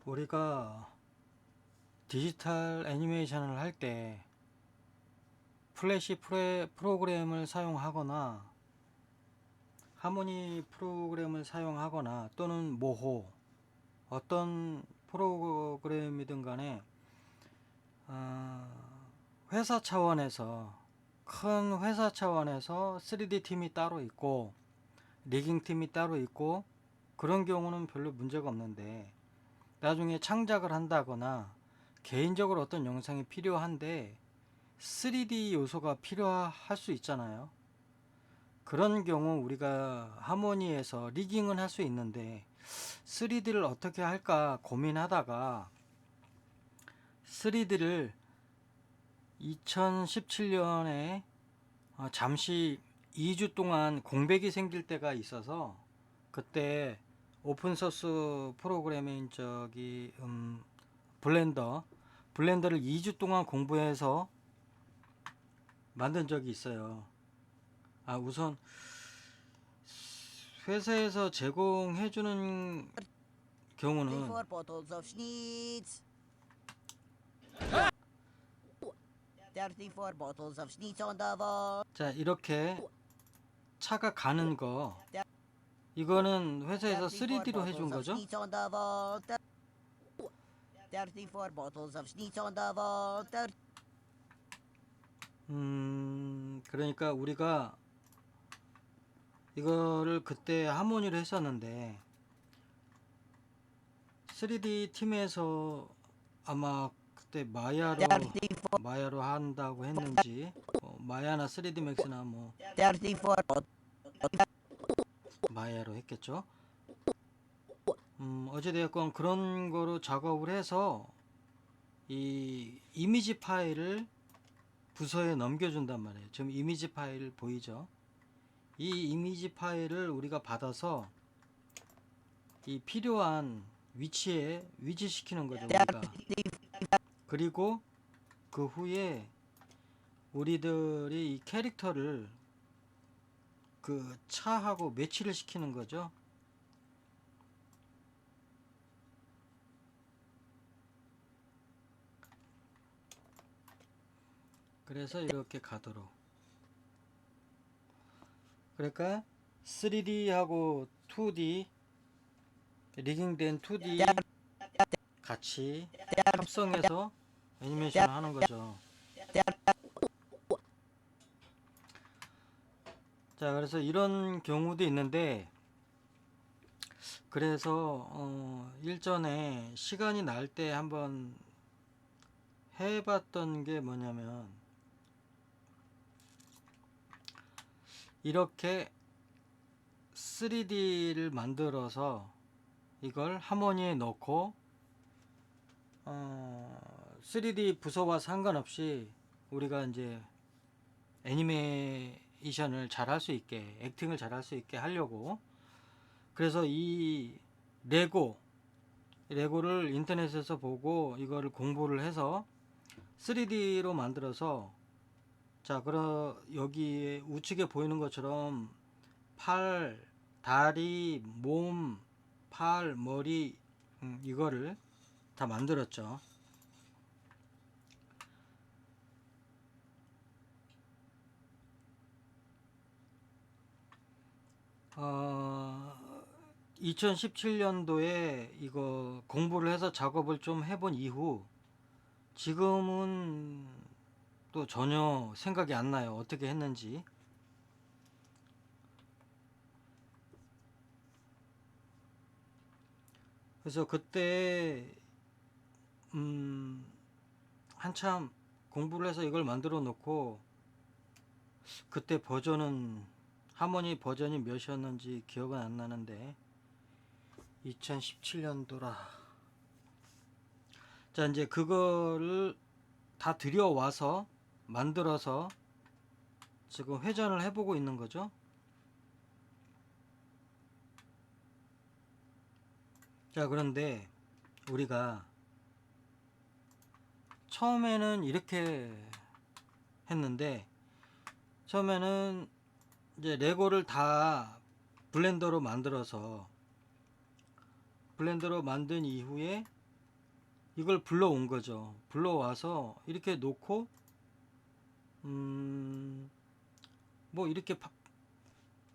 우리가 디지털 애니메이션을 할 때 플래시 프로그램을 사용하거나 하모니 프로그램을 사용하거나 또는 모호 어떤 프로그램이든 간에 회사 차원에서 큰 회사 차원에서 3D 팀이 따로 있고 리깅 팀이 따로 있고 그런 경우는 별로 문제가 없는데, 나중에 창작을 한다거나 개인적으로 어떤 영상이 필요한데 3D 요소가 필요할 수 있잖아요. 그런 경우 우리가 하모니에서 리깅은 할 수 있는데 3D를 어떻게 할까 고민하다가 3D를 2017년에 잠시 2주 동안 공백이 생길 때가 있어서, 그때 오픈소스 프로그램인 블렌더를 2주 동안 공부해서 만든 적이 있어요. 우선 회사에서 제공해주는 경우는 4 bottles of Schnitz. 34 bottles of Schnitz on the wall. 자, 이렇게 차가 가는 거, 이거는 회사에서 3D로 해준 거죠. Schnitz on the wall. 34 bottles of Schnitz on the wall. 그러니까 우리가 이거를 그때 하모니를 했었는데 3D 팀에서 아마 그때 마야로 한다고 했는지, 마야나 3D 맥스나 34 마야로 했겠죠. 어찌되었건 그런 거로 작업을 해서 이 이미지 파일을 부서에 넘겨준단 말이에요. 지금 이미지 파일 보이죠? 이 이미지 파일을 우리가 받아서 이 필요한 위치에 위치시키는 거죠, 우리가. 그리고 그 후에 우리들이 이 캐릭터를 그 차하고 매치를 시키는 거죠. 그래서 이렇게 가도록. 그러니까 3D하고 2D 리깅된 2D 같이 합성해서 애니메이션을 하는 거죠. 자, 그래서 이런 경우도 있는데, 그래서 일전에 시간이 날 때 한번 해봤던 게 뭐냐면, 이렇게 3D를 만들어서 이걸 하모니에 넣고 3D 부서와 상관없이 우리가 이제 애니메이션을 잘 할 수 있게, 액팅을 잘 할 수 있게 하려고, 그래서 이 레고를 인터넷에서 보고 이거를 공부를 해서 3D로 만들어서, 자, 그럼 여기 우측에 보이는 것처럼 팔, 다리, 몸, 팔, 머리, 이거를 다 만들었죠. 2017년도에 이거 공부를 해서 작업을 좀 해본 이후 지금은 또 전혀 생각이 안 나요. 어떻게 했는지. 그래서 그때 한참 공부를 해서 이걸 만들어 놓고, 그때 하모니 버전이 몇이었는지 기억은 안 나는데 2017년도라. 자, 이제 그거를 다 들여와서 만들어서 지금 회전을 해보고 있는 거죠. 자, 그런데 우리가 처음에는 이렇게 했는데, 처음에는 이제 레고를 다 블렌더로 만든 이후에 이걸 불러온 거죠. 불러와서 이렇게 놓고 뭐 이렇게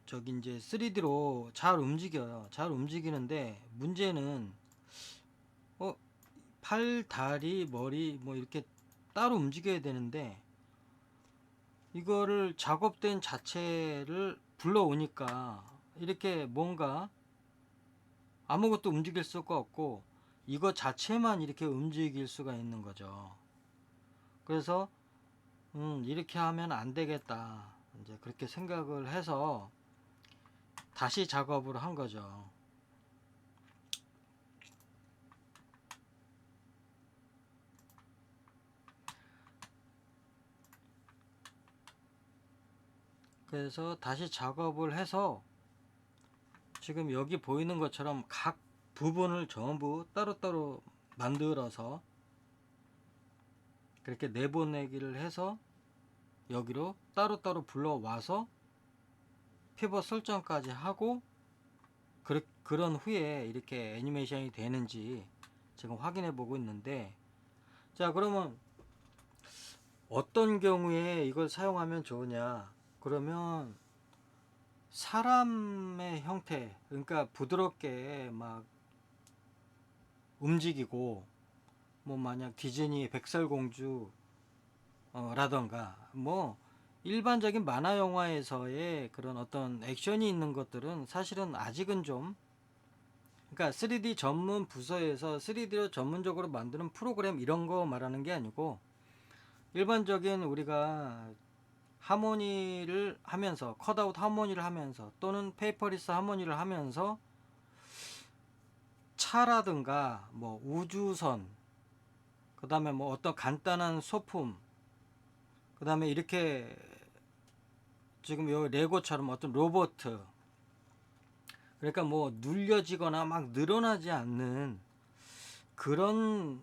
저기 이제 3D로 잘 움직여요. 잘 움직이는데 문제는 팔, 다리, 머리 뭐 이렇게 따로 움직여야 되는데 이거를 작업된 자체를 불러오니까 이렇게 뭔가 아무것도 움직일 수가 없고 이거 자체만 이렇게 움직일 수가 있는 거죠. 그래서 이렇게 하면 안 되겠다. 이제 그렇게 생각을 해서 다시 작업을 한 거죠. 그래서 다시 작업을 해서 지금 여기 보이는 것처럼 각 부분을 전부 따로따로 만들어서 그렇게 내보내기를 해서 여기로 따로따로 불러와서 피벗 설정까지 하고 그런 후에 이렇게 애니메이션이 되는지 지금 확인해 보고 있는데, 자 그러면 어떤 경우에 이걸 사용하면 좋으냐, 그러면 사람의 형태, 그러니까 부드럽게 막 움직이고 뭐 만약 디즈니 백설공주 라던가 뭐 일반적인 만화 영화에서의 그런 어떤 액션이 있는 것들은 사실은 아직은 좀, 그러니까 3D 전문 부서에서 3D로 전문적으로 만드는 프로그램 이런 거 말하는 게 아니고 일반적인 우리가 하모니를 하면서 컷아웃 하모니를 하면서 또는 페이퍼리스 하모니를 하면서 차라든가 뭐 우주선, 그 다음에 뭐 어떤 간단한 소품, 그 다음에 이렇게 지금 요 레고처럼 어떤 로봇, 그러니까 뭐 눌려지거나 막 늘어나지 않는 그런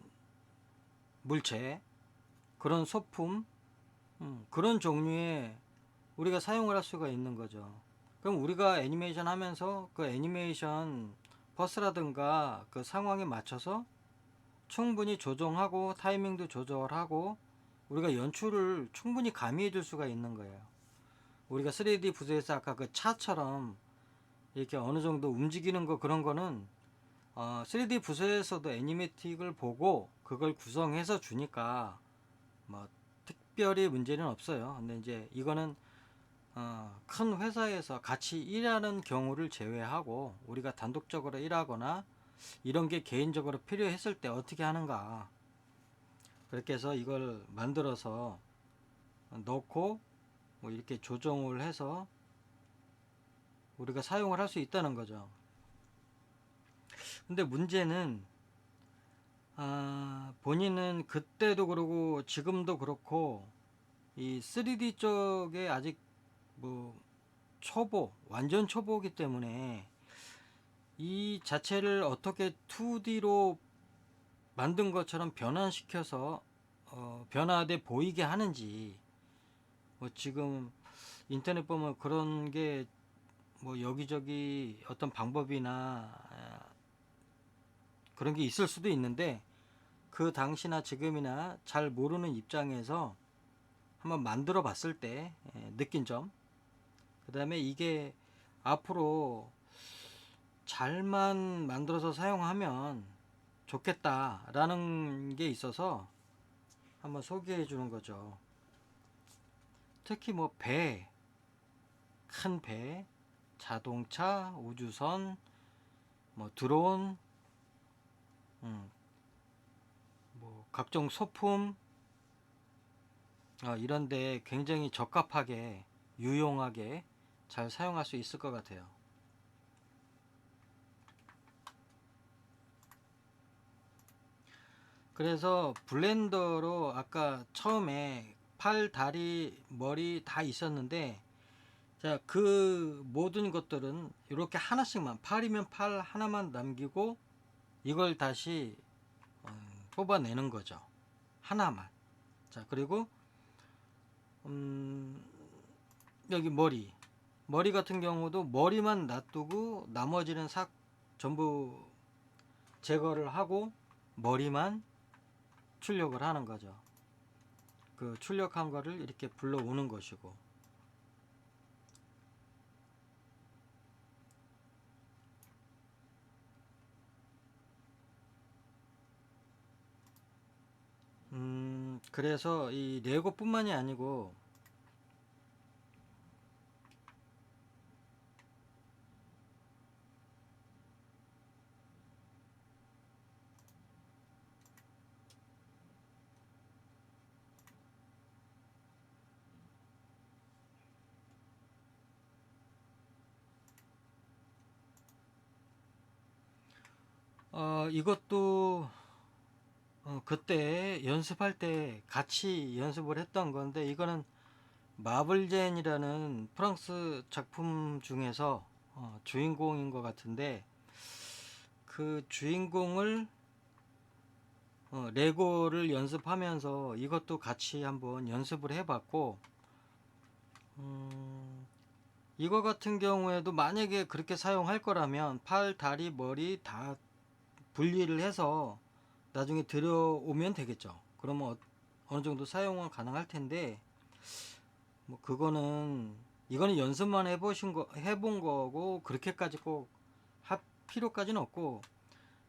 물체, 그런 소품, 그런 종류의 우리가 사용을 할 수가 있는 거죠. 그럼 우리가 애니메이션 하면서 그 애니메이션 버스라든가 그 상황에 맞춰서 충분히 조정하고 타이밍도 조절하고 우리가 연출을 충분히 가미해 줄 수가 있는 거예요. 우리가 3D 부서에서 아까 그 차처럼 이렇게 어느 정도 움직이는 거, 그런 거는 3D 부서에서도 애니메틱을 보고 그걸 구성해서 주니까 뭐 특별히 문제는 없어요. 근데 이제 이거는 큰 회사에서 같이 일하는 경우를 제외하고 우리가 단독적으로 일하거나 이런 게 개인적으로 필요했을 때 어떻게 하는가, 그렇게 해서 이걸 만들어서 넣고 뭐 이렇게 조정을 해서 우리가 사용을 할 수 있다는 거죠. 근데 문제는 본인은 그때도 그러고 지금도 그렇고 이 3D 쪽에 아직 뭐 초보, 완전 초보이기 때문에 이 자체를 어떻게 2D로 만든 것처럼 변환시켜서 변화돼 보이게 하는지, 뭐 지금 인터넷 보면 그런 게 뭐 여기저기 어떤 방법이나 그런 게 있을 수도 있는데 그 당시나 지금이나 잘 모르는 입장에서 한번 만들어 봤을 때 느낀 점, 그 다음에 이게 앞으로 잘만 만들어서 사용하면 좋겠다라는 게 있어서 한번 소개해 주는 거죠. 특히 뭐 배, 큰 배, 자동차, 우주선, 뭐 드론, 뭐 각종 소품, 이런데 굉장히 적합하게 유용하게 잘 사용할 수 있을 것 같아요. 그래서 블렌더로 아까 처음에 팔, 다리, 머리 다 있었는데, 자, 그 모든 것들은 이렇게 하나씩만, 팔이면 팔 하나만 남기고 이걸 다시 뽑아내는 거죠. 하나만. 자, 그리고 여기 머리 같은 경우도 머리만 놔두고 나머지는 싹 전부 제거를 하고 머리만 출력을 하는 거죠. 그 출력한 거를 이렇게 불러오는 것이고, 그래서 이 레고뿐만이 아니고 이것도 그때 연습할 때 같이 연습을 했던 건데, 이거는 마블젠이라는 프랑스 작품 중에서 주인공인 것 같은데, 그 주인공을 레고를 연습하면서 이것도 같이 한번 연습을 해봤고, 이거 같은 경우에도 만약에 그렇게 사용할 거라면 팔, 다리, 머리 다 분리를 해서 나중에 들여오면 되겠죠. 그러면 어느 정도 사용은 가능할 텐데, 뭐 이거는 연습만 해본 거고, 그렇게까지 꼭 할 필요까지는 없고,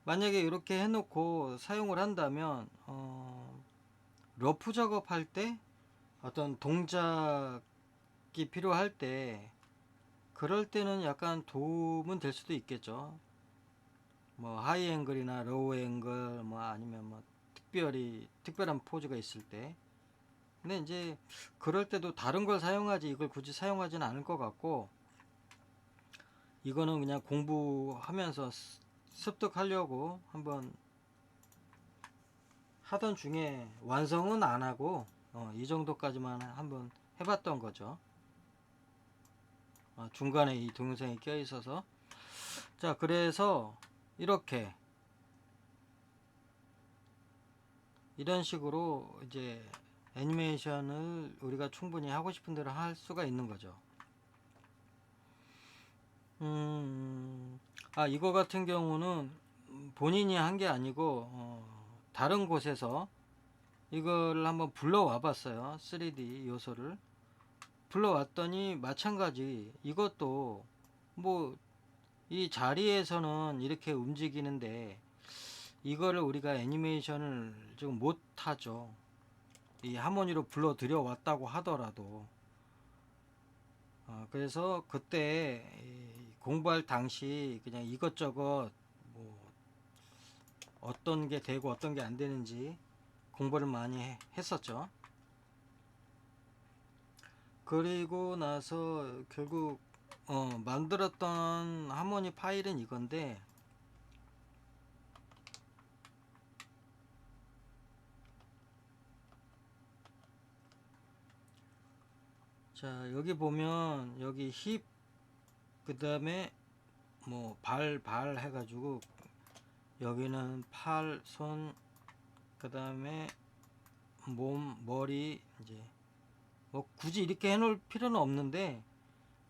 만약에 이렇게 해놓고 사용을 한다면 러프 작업할 때 어떤 동작이 필요할 때, 그럴 때는 약간 도움은 될 수도 있겠죠. 뭐 하이 앵글이나 로우 앵글, 뭐 아니면 뭐 특별한 포즈가 있을 때. 근데 이제 그럴 때도 다른 걸 사용하지, 이걸 굳이 사용하지는 않을 것 같고, 이거는 그냥 공부하면서 습득하려고 한번 하던 중에 완성은 안 하고 이 정도까지만 한번 해봤던 거죠. 중간에 이 동영상이 껴 있어서. 자, 그래서 이렇게 이런 식으로 이제 애니메이션을 우리가 충분히 하고 싶은 대로 할 수가 있는 거죠. 이거 같은 경우는 본인이 한 게 아니고 다른 곳에서 이걸 한번 불러와 봤어요. 3D 요소를 불러왔더니 마찬가지, 이것도 뭐 이 자리에서는 이렇게 움직이는데 이거를 우리가 애니메이션을 좀 못하죠. 이 하모니로 불러 들여왔다고 하더라도. 그래서 그때 공부할 당시 그냥 이것저것 뭐 어떤 게 되고 어떤 게 안 되는지 공부를 많이 했었죠. 그리고 나서 결국 만들었던 하모니 파일은 이건데, 자 여기 보면 여기 힙, 그 다음에 뭐 발 해가지고 여기는 팔, 손, 그 다음에 몸, 머리, 이제 뭐 굳이 이렇게 해놓을 필요는 없는데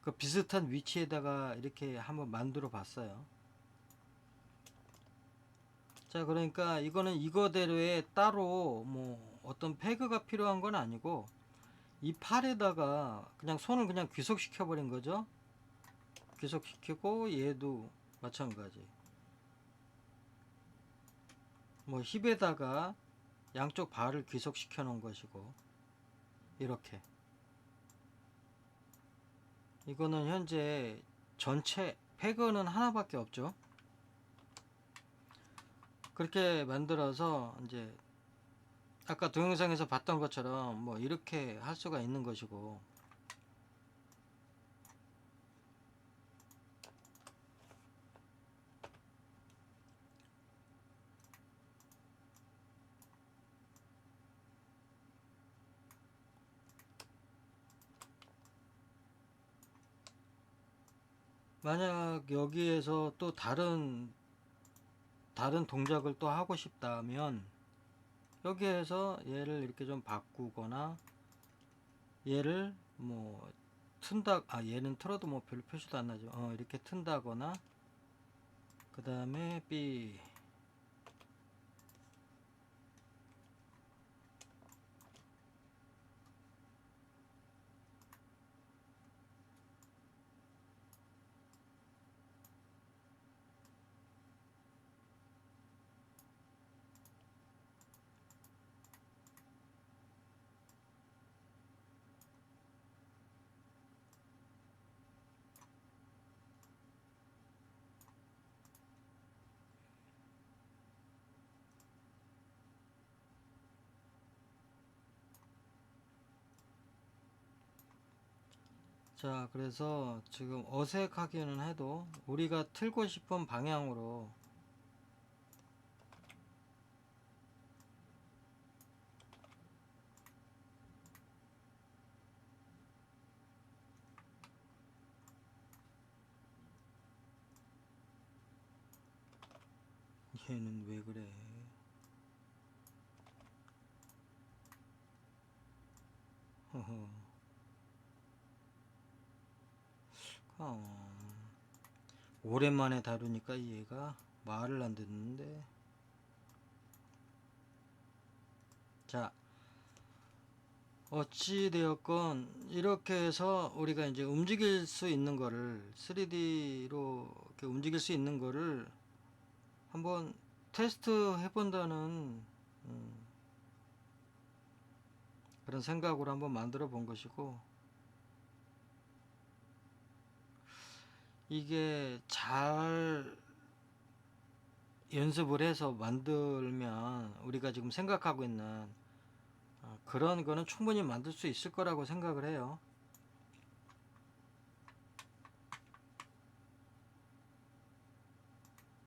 그 비슷한 위치에다가 이렇게 한번 만들어 봤어요. 자, 그러니까 이거는 이거대로의 따로 뭐 어떤 패그가 필요한 건 아니고, 이 팔에다가 그냥 손을 그냥 귀속시켜 버린 거죠. 귀속시키고 얘도 마찬가지. 뭐 힙에다가 양쪽 발을 귀속시켜 놓은 것이고, 이렇게. 이거는 현재 전체 패그는 하나밖에 없죠. 그렇게 만들어서 이제 아까 동영상에서 봤던 것처럼 뭐 이렇게 할 수가 있는 것이고, 만약 여기에서 또 다른 동작을 또 하고 싶다면 여기에서 얘를 이렇게 좀 바꾸거나, 얘를 뭐 얘는 틀어도 뭐 별로 표시도 안 나죠. 이렇게 튼다거나, 그 다음에 B, 자, 그래서 지금 어색하기는 해도 우리가 틀고 싶은 방향으로 얘는 왜 그래? 허허. 오랜만에 다루니까 얘가 말을 안 듣는데. 자, 어찌 되었건 이렇게 해서 우리가 이제 움직일 수 있는 거를 3D로 이렇게 움직일 수 있는 거를 한번 테스트 해본다는 그런 생각으로 한번 만들어 본 것이고, 이게 잘 연습을 해서 만들면 우리가 지금 생각하고 있는 그런 거는 충분히 만들 수 있을 거라고 생각을 해요.